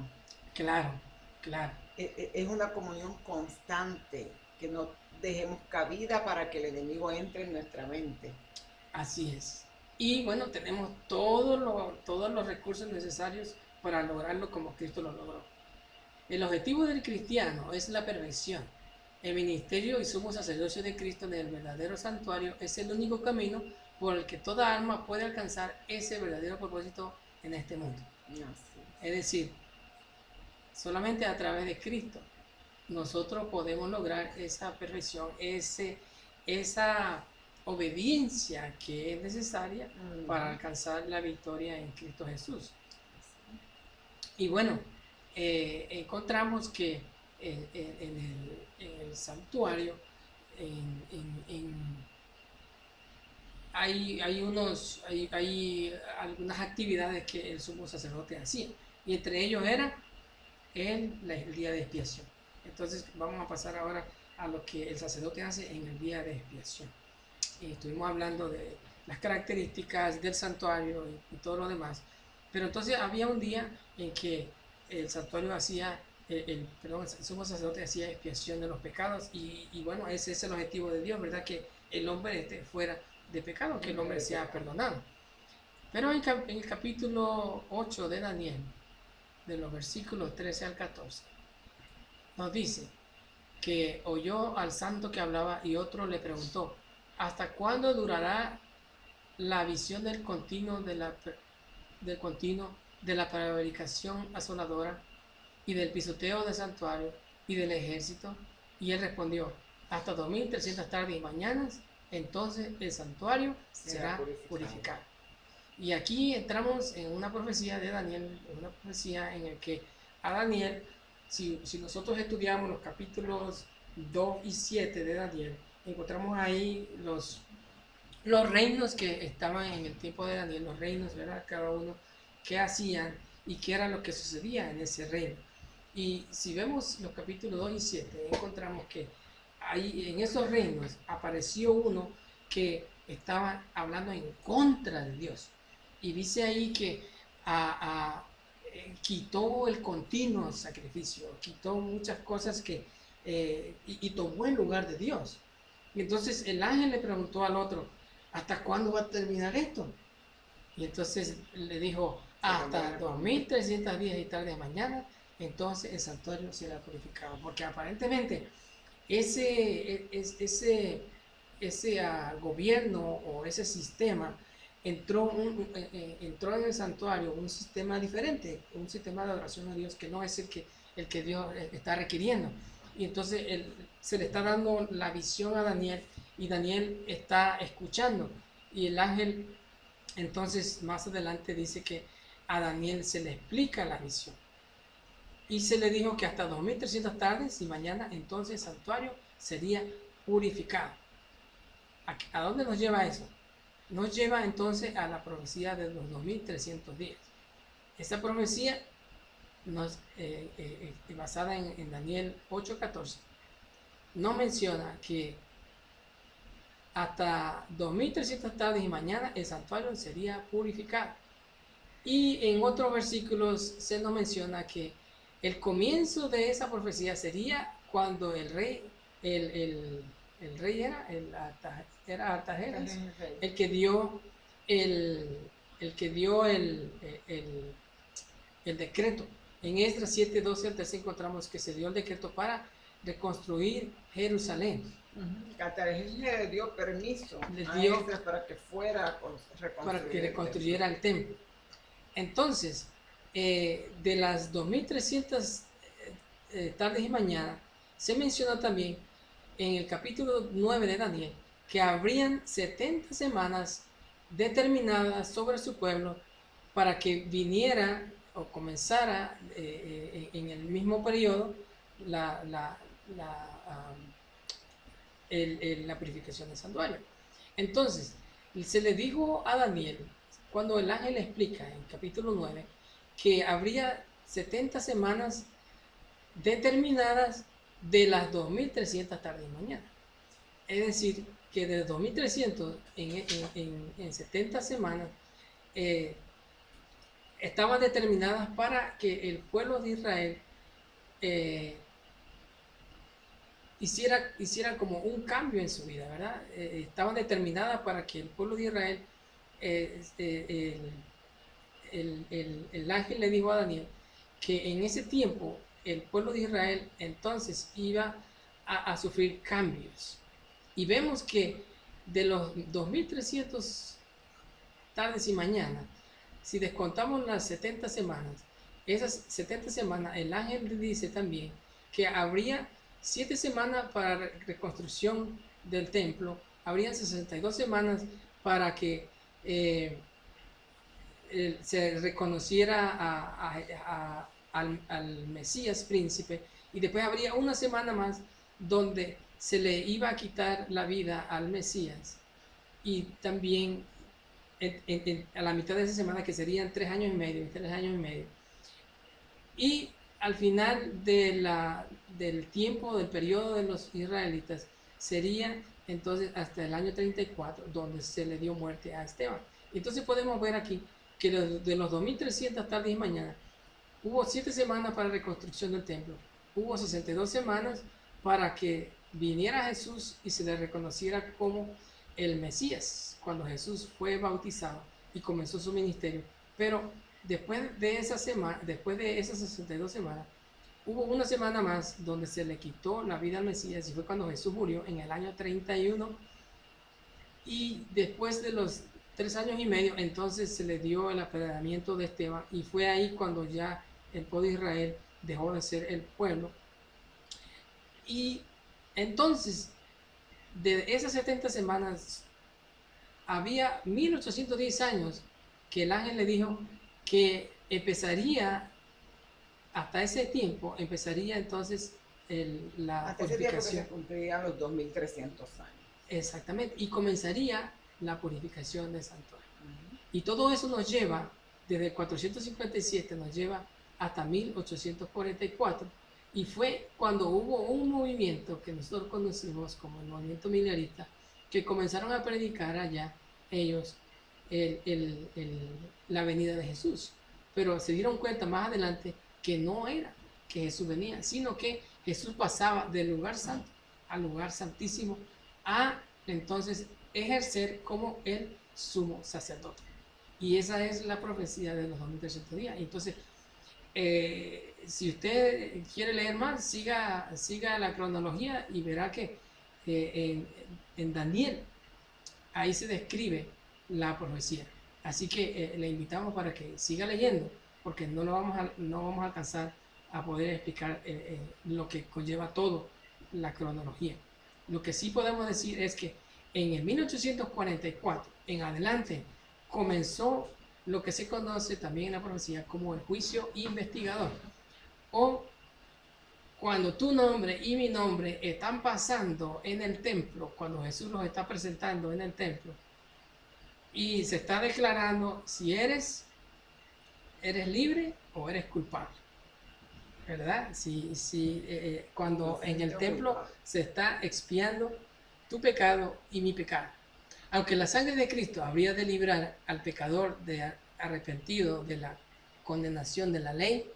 Claro, claro. Es una comunión constante, que no dejemos cabida para que el enemigo entre en nuestra mente. Así es. Y bueno, tenemos todos los recursos necesarios para lograrlo como Cristo lo logró. El objetivo del cristiano es la perfección. El ministerio y sumo sacerdocio de Cristo en el verdadero santuario es el único camino por el que toda alma puede alcanzar ese verdadero propósito en este mundo. Es decir, solamente a través de Cristo nosotros podemos lograr esa perfección, esa obediencia que es necesaria para alcanzar la victoria en Cristo Jesús. Y bueno, encontramos que en el santuario hay algunas actividades que el sumo sacerdote hacía, y entre ellos era el día de expiación. Entonces vamos a pasar ahora a lo que el sacerdote hace en el día de expiación. Estuvimos hablando de las características del santuario y todo lo demás, pero entonces había un día en que el santuario hacía, el sumo sacerdote hacía expiación de los pecados, y bueno, ese es el objetivo de Dios, ¿verdad? Que el hombre esté fuera de pecado, que el hombre sea perdonado. Pero en el capítulo 8 de Daniel, de los versículos 13 al 14, nos dice que oyó al santo que hablaba y otro le preguntó, ¿hasta cuándo durará la visión del continuo de la prevaricación asoladora y del pisoteo del santuario y del ejército? Y él respondió, hasta 2300 tardes y mañanas, entonces el santuario será purificado. Y aquí entramos en una profecía de Daniel, una profecía en la que a Daniel, si nosotros estudiamos los capítulos 2 y 7 de Daniel, encontramos ahí los reinos que estaban en el tiempo de Daniel, los reinos, ¿verdad? Cada uno qué hacían y qué era lo que sucedía en ese reino. Y si vemos los capítulos 2 y 7, encontramos que ahí en esos reinos apareció uno que estaba hablando en contra de Dios. Y dice ahí que quitó el continuo sacrificio, quitó muchas cosas que y tomó el lugar de Dios. Y entonces el ángel le preguntó al otro, ¿hasta cuándo va a terminar esto? Y entonces le dijo, hasta 2300 días y tardes de mañana, entonces el santuario será purificado. Porque aparentemente ese gobierno o ese sistema entró en el santuario un sistema diferente, un sistema de adoración a Dios que no es el que Dios está requiriendo. Y entonces se le está dando la visión a Daniel y Daniel está escuchando. Y el ángel entonces más adelante dice que a Daniel se le explica la visión. Y se le dijo que hasta 2300 tardes y mañana entonces el santuario sería purificado. ¿A dónde nos lleva eso? Nos lleva entonces a la profecía de los 2300 días. Esa profecía basada en Daniel 8:14 no menciona que hasta 2300 tardes y mañana el santuario sería purificado. Y en otros versículos se nos menciona que el comienzo de esa profecía sería cuando el rey era Artajerjes, el que dio el decreto. En Esdras 7:12 al 13 encontramos que se dio el decreto para reconstruir Jerusalén. Artajerjes le dio permiso a Esdras para que fuera para que reconstruyera el templo. Entonces, de las 2300 tardes y mañana, se menciona también en el capítulo 9 de Daniel que habrían 70 semanas determinadas sobre su pueblo para que viniera o comenzara en el mismo periodo la purificación del santuario. Entonces, se le dijo a Daniel, cuando el ángel explica en capítulo 9, que habría 70 semanas determinadas de las 2300 tardes y mañana. Es decir, que de 2300 en 70 semanas estaban determinadas para que el pueblo de Israel hiciera como un cambio en su vida, ¿verdad? Estaban determinadas para que el pueblo de Israel, el ángel le dijo a Daniel que en ese tiempo el pueblo de Israel entonces iba a sufrir cambios. Y vemos que de los 2300 tardes y mañanas, si descontamos las 70 semanas, esas 70 semanas, el ángel le dice también que habría 7 semanas para reconstrucción del templo, habrían 62 semanas para que se reconociera al Mesías príncipe, y después habría una semana más donde se le iba a quitar la vida al Mesías, y también a la mitad de esa semana, que serían 3 años y medio, 3 años y medio, y al final del tiempo, del periodo de los israelitas, sería entonces hasta el año 34, donde se le dio muerte a Esteban. Entonces podemos ver aquí que de los 2300 tardes y mañana, hubo 7 semanas para reconstrucción del templo, hubo 62 semanas para que viniera Jesús y se le reconociera como el Mesías, cuando Jesús fue bautizado y comenzó su ministerio. Pero después de esa semana, después de esas 62 semanas, hubo una semana más donde se le quitó la vida al Mesías y fue cuando Jesús murió en el año 31. Y después de los 3 años y medio, entonces se le dio el apedreamiento de Esteban y fue ahí cuando ya el pueblo de Israel dejó de ser el pueblo. Y entonces, de esas 70 semanas, había 1810 años que el ángel le dijo que empezaría, hasta ese tiempo, empezaría entonces la Hasta ese tiempo que purificación. se cumplirían los 2300 años. Exactamente, y comenzaría la purificación del santuario. Y todo eso nos lleva, desde 457, nos lleva hasta 1844, y fue cuando hubo un movimiento que nosotros conocimos como el movimiento milenarista, que comenzaron a predicar allá ellos la venida de Jesús. Pero se dieron cuenta más adelante que no era que Jesús venía, sino que Jesús pasaba del lugar santo al lugar santísimo a entonces ejercer como el sumo sacerdote. Y esa es la profecía de los 2300 días. Entonces, si usted quiere leer más, siga la cronología y verá que en Daniel ahí se describe la profecía. Así que le invitamos para que siga leyendo, porque no vamos a alcanzar a poder explicar lo que conlleva todo la cronología. Lo que sí podemos decir es que en el 1844 en adelante comenzó lo que se conoce también en la profecía como el juicio investigador, o cuando tu nombre y mi nombre están pasando en el templo, cuando Jesús los está presentando en el templo y se está declarando si eres libre o eres culpable, ¿verdad? Cuando en el templo se está expiando tu pecado y mi pecado. Aunque la sangre de Cristo habría de librar al pecador de arrepentido de la condenación de la ley,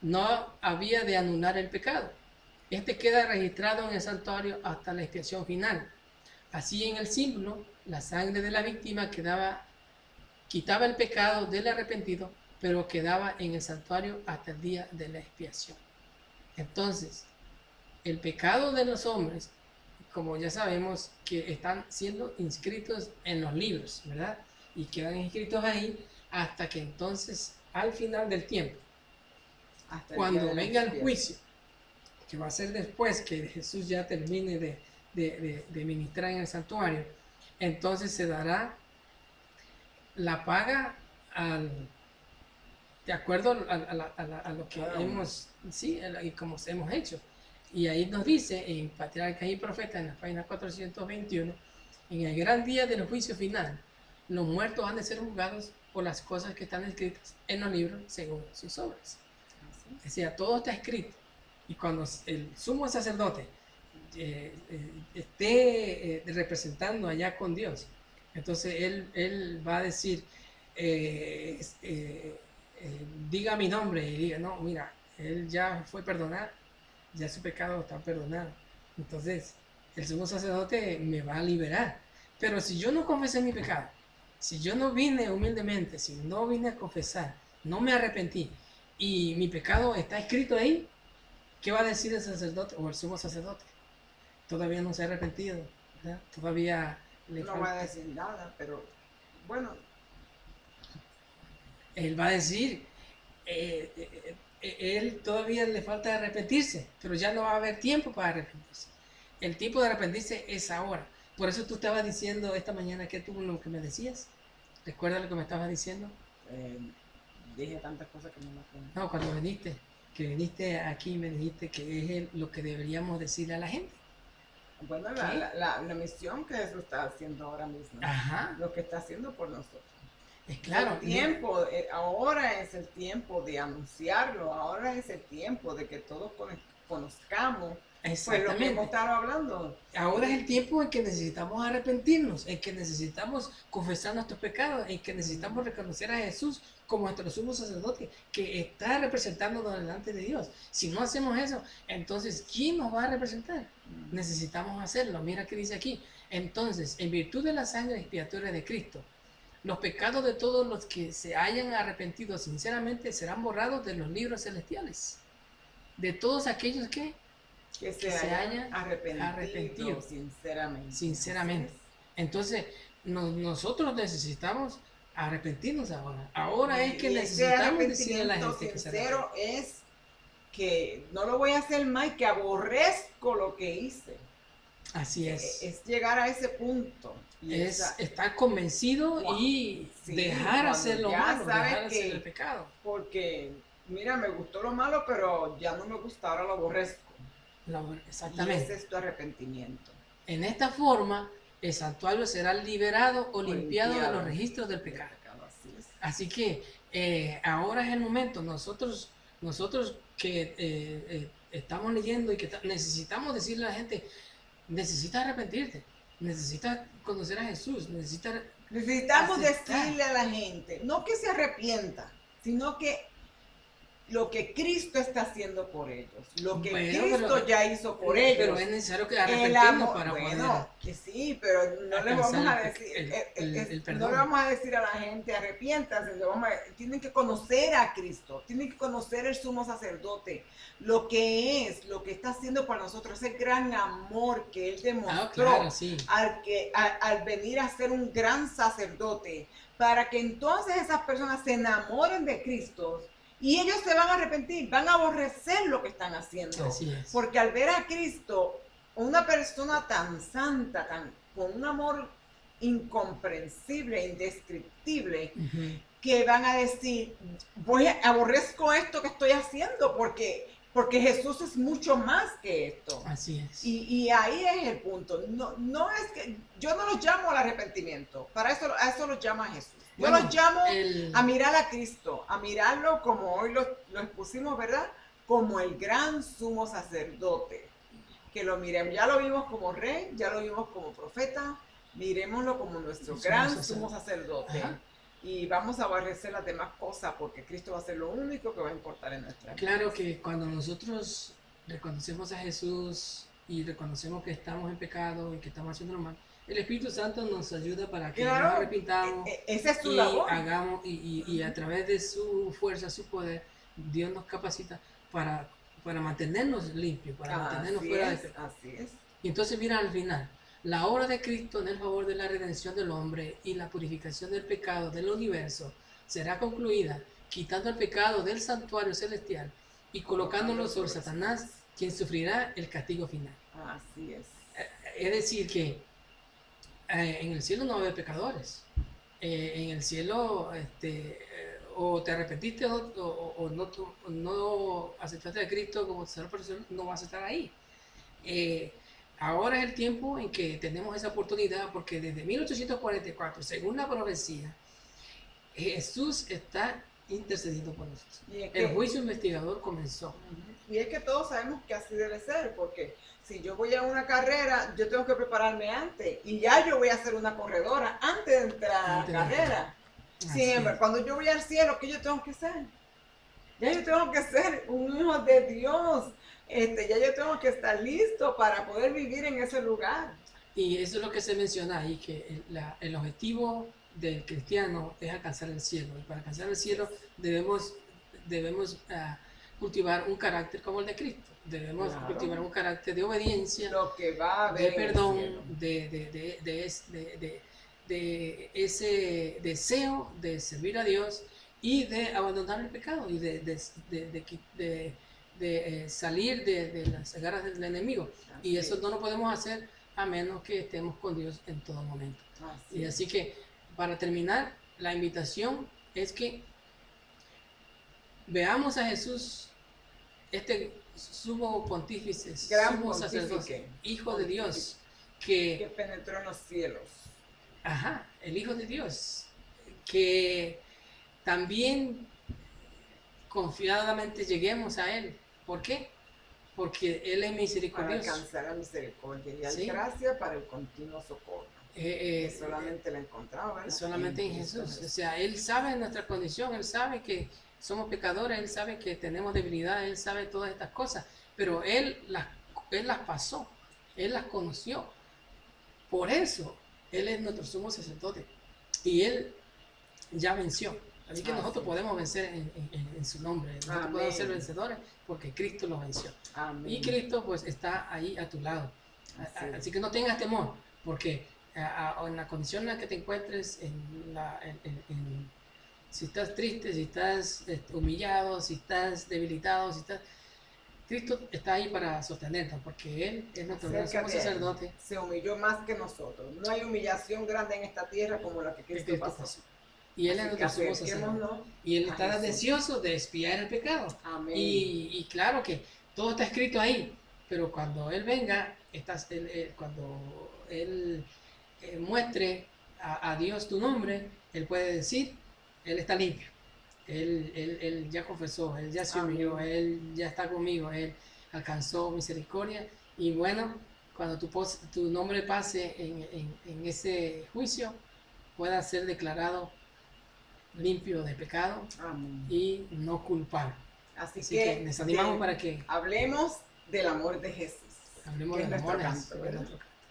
no había de anular el pecado. Este queda registrado en el santuario hasta la expiación final. Así, en el símbolo, la sangre de la víctima quitaba el pecado del arrepentido, pero quedaba en el santuario hasta el día de la expiación. Entonces, el pecado de los hombres, como ya sabemos, que están siendo inscritos en los libros, ¿verdad? Y quedan inscritos ahí hasta que entonces, al final del tiempo, cuando venga el juicio, que va a ser después que Jesús ya termine de ministrar en el santuario, entonces se dará la paga de acuerdo a lo que como hemos hecho. Y ahí nos dice en Patriarcas y Profetas, en la página 421, en el gran día del juicio final, los muertos han de ser juzgados por las cosas que están escritas en los libros según sus obras. O sea, todo está escrito. Y cuando el sumo sacerdote esté representando allá con Dios, entonces él va a decir, diga mi nombre y diga, no, mira, él ya fue perdonado, ya su pecado está perdonado. Entonces, el sumo sacerdote me va a liberar. Pero si yo no confesé mi pecado, si yo no vine humildemente, si no vine a confesar, no me arrepentí, y mi pecado está escrito ahí, ¿qué va a decir el sacerdote o el sumo sacerdote? Todavía no se ha arrepentido, ¿verdad? Todavía le falta. No va a decir nada, pero bueno. Él va a decir, él todavía le falta arrepentirse, pero ya no va a haber tiempo para arrepentirse. El tiempo de arrepentirse es ahora. Por eso tú estabas diciendo esta mañana que tú lo que me decías. ¿Recuerdas lo que me estabas diciendo? Dije tantas cosas que no me acuerdo. No, cuando viniste aquí me dijiste que es lo que deberíamos decirle a la gente. Bueno, la misión que Jesús está haciendo ahora mismo. Ajá. Lo que está haciendo por nosotros. Es claro. El tiempo, ahora es el tiempo de anunciarlo, ahora es el tiempo de que todos conozcamos pues lo que hemos estado hablando. Ahora es el tiempo en que necesitamos arrepentirnos, en que necesitamos confesar nuestros pecados, en que necesitamos reconocer a Jesús como nuestro sumo sacerdote, que está representándonos delante de Dios. Si no hacemos eso, entonces, ¿quién nos va a representar? Necesitamos hacerlo. Mira qué dice aquí. Entonces, en virtud de la sangre expiatoria de Cristo, los pecados de todos los que se hayan arrepentido sinceramente serán borrados de los libros celestiales. De todos aquellos que se hayan arrepentido sinceramente. Entonces, nosotros necesitamos arrepentirnos ahora. Ahora es que necesitamos decirle a la gente que sincero es que no lo voy a hacer más, que aborrezco lo que hice. Así es. Es llegar a ese punto. Es estar convencido y dejar hacer lo malo, dejar hacer el pecado. Porque, mira, me gustó lo malo, pero ya no me gusta, ahora lo aborrezco. Exactamente. Y ese es tu arrepentimiento. En esta forma, el santuario será liberado o limpiado de los registros del pecado. Así que ahora es el momento. Nosotros que estamos leyendo y que necesitamos decirle a la gente, necesitas arrepentirte, necesitas conocer a Jesús, necesitamos decirle a la gente, no que se arrepienta, sino que lo que Cristo está haciendo por ellos, lo que Cristo ya hizo por ellos. Pero es necesario que arrepentirnos para poder. Que sí, pero no le vamos a decir, no le vamos a decir a la gente arrepiéntanse, tienen que conocer a Cristo, tienen que conocer el sumo sacerdote, lo que está haciendo para nosotros, ese gran amor que él demostró al venir a ser un gran sacerdote, para que entonces esas personas se enamoren de Cristo. Y ellos se van a arrepentir, van a aborrecer lo que están haciendo. Así es. Porque al ver a Cristo, una persona tan santa, con un amor incomprensible, indescriptible, que van a decir, aborrezco esto que estoy haciendo, porque Jesús es mucho más que esto. Así es. Y ahí es el punto. No es que yo no los llamo al arrepentimiento, a eso los llama Jesús. Yo los llamo a mirar a Cristo, a mirarlo como hoy lo expusimos, ¿verdad? Como el gran sumo sacerdote. Que lo miremos, ya lo vimos como rey, ya lo vimos como profeta, miremoslo como nuestro gran sumo sacerdote. Ajá. Y vamos a aborrecer las demás cosas porque Cristo va a ser lo único que va a importar en nuestra vida. Claro que cuando nosotros reconocemos a Jesús y reconocemos que estamos en pecado y que estamos haciendo lo mal, el Espíritu Santo nos ayuda para que nos arrepintamos. Esa es su labor. Hagamos, y a través de su fuerza, su poder, Dios nos capacita para mantenernos limpios, para mantenernos fuera de pecado. Así es. Y entonces mira al final, la obra de Cristo en el favor de la redención del hombre y la purificación del pecado del universo será concluida, quitando el pecado del santuario celestial y colocándolo sobre Satanás, quien sufrirá el castigo final. Así es. Es decir que en el cielo no va a haber pecadores. En el cielo o te arrepentiste o no aceptaste a Cristo como Salvador personal, no vas a estar ahí. Ahora es el tiempo en que tenemos esa oportunidad, porque desde 1844, según la profecía, Jesús está intercediendo por nosotros. El juicio investigador comenzó. Y es que todos sabemos que así debe ser, porque si yo voy a una carrera, yo tengo que prepararme antes, y ya yo voy a ser una corredora antes de entrar a la carrera. Siempre, cuando yo voy al cielo, ¿qué yo tengo que ser? Ya yo tengo que ser un hijo de Dios. Ya yo tengo que estar listo para poder vivir en ese lugar. Y eso es lo que se menciona ahí, que el objetivo del cristiano es alcanzar el cielo. Y para alcanzar el cielo debemos cultivar un carácter como el de Cristo. Debemos cultivar un carácter de obediencia, lo que va a de perdón, de ese deseo de servir a Dios y de abandonar el pecado y de salir de las garras del enemigo. Y eso no lo podemos hacer a menos que estemos con Dios en todo momento. Así que, para terminar, la invitación es que veamos a Jesús, este sumo pontífice, sumo sacerdote, Hijo de Dios, que penetró en los cielos. El Hijo de Dios, que también confiadamente lleguemos a Él. ¿Por qué? Porque Él es misericordioso. Para alcanzar la misericordia y hay gracia para el continuo socorro. Solamente la encontramos, ¿verdad? Solamente en Jesús. O sea, Él sabe nuestra condición, Él sabe que somos pecadores, Él sabe que tenemos debilidad, Él sabe todas estas cosas, pero Él las pasó, Él las conoció. Por eso, Él es nuestro sumo sacerdote. Y Él ya venció. Así que nosotros sí. podemos vencer en su nombre. Nosotros Amén. podemos ser vencedores porque Cristo los venció. Amén. Y Cristo pues está ahí a tu lado. Así es. Así que no tengas temor, porque en la condición en la que te encuentres, si estás triste, si estás humillado, si estás debilitado, Cristo está ahí para sostenerte, porque Él es nuestro gran sumo Acércate a Él. sacerdote. Se humilló más que nosotros. No hay humillación grande en esta tierra como la que Cristo pasó. Y Él es Así que nuestro sumo sacerdote. acerquémonos Y Él a está Jesús. deseoso de expiar el pecado. Amén. Y claro que todo está escrito ahí, pero cuando Él venga, cuando Él muestre a Dios tu nombre, Él puede decir, Él está limpio. Él ya confesó, Él ya se humilló, Amén. Él ya está conmigo, Él alcanzó misericordia. Y bueno, cuando tu nombre pase en ese juicio, pueda ser declarado limpio de pecado Amén. y no culpable. Así Así que les animamos para que hablemos del amor de Jesús. hablemos que es del nuestro amor. canto, ¿verdad?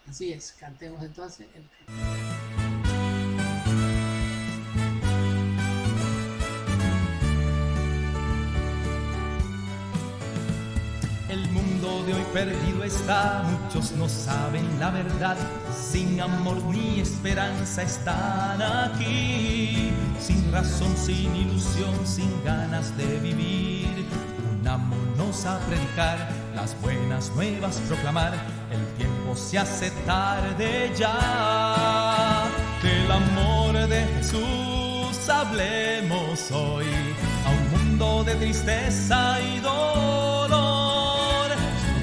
Así es, cantemos entonces el canto. El mundo de hoy perdido está, muchos no saben la verdad, sin amor ni esperanza están aquí, sin razón, sin ilusión, sin ganas de vivir. Unámonos a predicar, las buenas nuevas proclamar, el tiempo se hace tarde ya. Del amor de Jesús hablemos hoy, a un mundo de tristeza y dolor.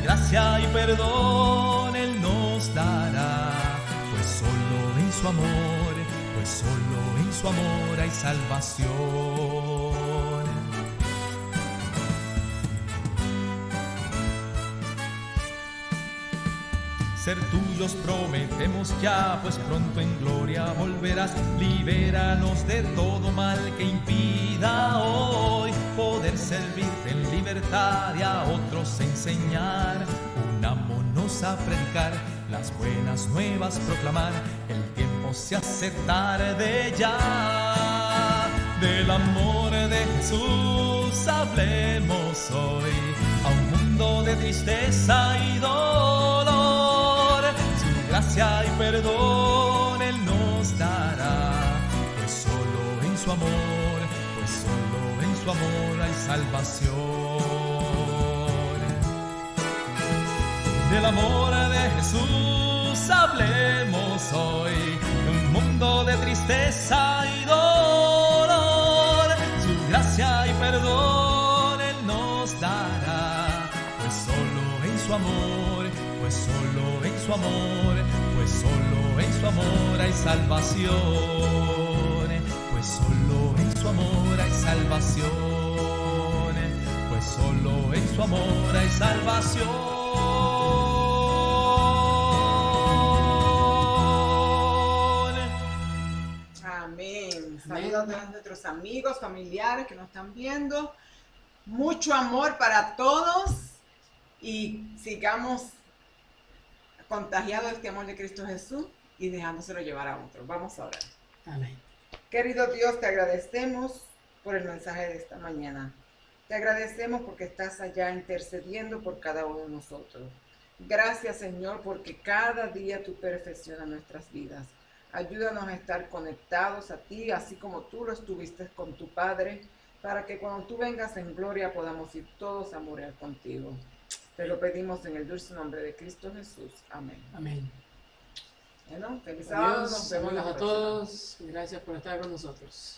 Gracia y perdón Él nos dará, pues solo en su amor hay salvación. Ser tuyos prometemos ya, pues pronto en gloria volverás. Libéranos de todo mal que impida hoy poder servirte en libertad y a otros enseñar. Unámonos a predicar, las buenas nuevas proclamar. El tiempo se hace tarde ya. Del amor de Jesús hablemos hoy, a un mundo de tristeza y dolor. Gracia y perdón Él nos dará, pues solo en su amor hay salvación. Del amor de Jesús hablemos hoy, de un mundo de tristeza y dolor. Su gracia y perdón Él nos dará, pues solo en su amor hay salvación, pues solo en su amor hay salvación, pues solo en su amor hay salvación. Amén. Saludos a todos nuestros amigos, familiares que nos están viendo. Mucho amor para todos y sigamos contagiado de este amor de Cristo Jesús y dejándoselo llevar a otros. Vamos a orar. Amén. Querido Dios, te agradecemos por el mensaje de esta mañana. Te agradecemos porque estás allá intercediendo por cada uno de nosotros. Gracias, Señor, porque cada día tú perfeccionas nuestras vidas. Ayúdanos a estar conectados a ti, así como tú lo estuviste con tu Padre, para que cuando tú vengas en gloria podamos ir todos a morir contigo. Te lo pedimos en el dulce nombre de Cristo Jesús. Amén. Amén. Bueno, feliz sábado. Adiós, Nos vemos la saludos a próxima. todos. Gracias por estar con nosotros.